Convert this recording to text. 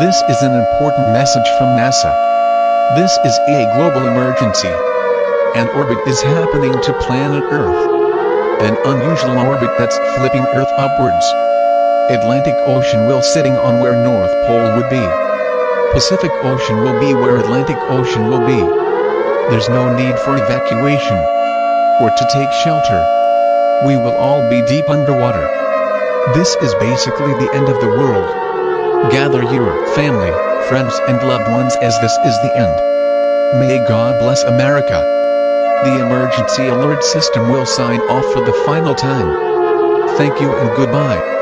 This is an important message from NASA. This is a global emergency. An orbit is happening to planet Earth. An unusual orbit that's flipping Earth upwards. Atlantic Ocean will sitting on where North Pole would be. Pacific Ocean will be where Atlantic Ocean will be. There's no need for evacuation or to take shelter. We will all be deep underwater. This is basically the end of the world. Gather your family, friends and loved ones as this is the end. May God bless America. The emergency alert system will sign off for the final time. Thank you and goodbye.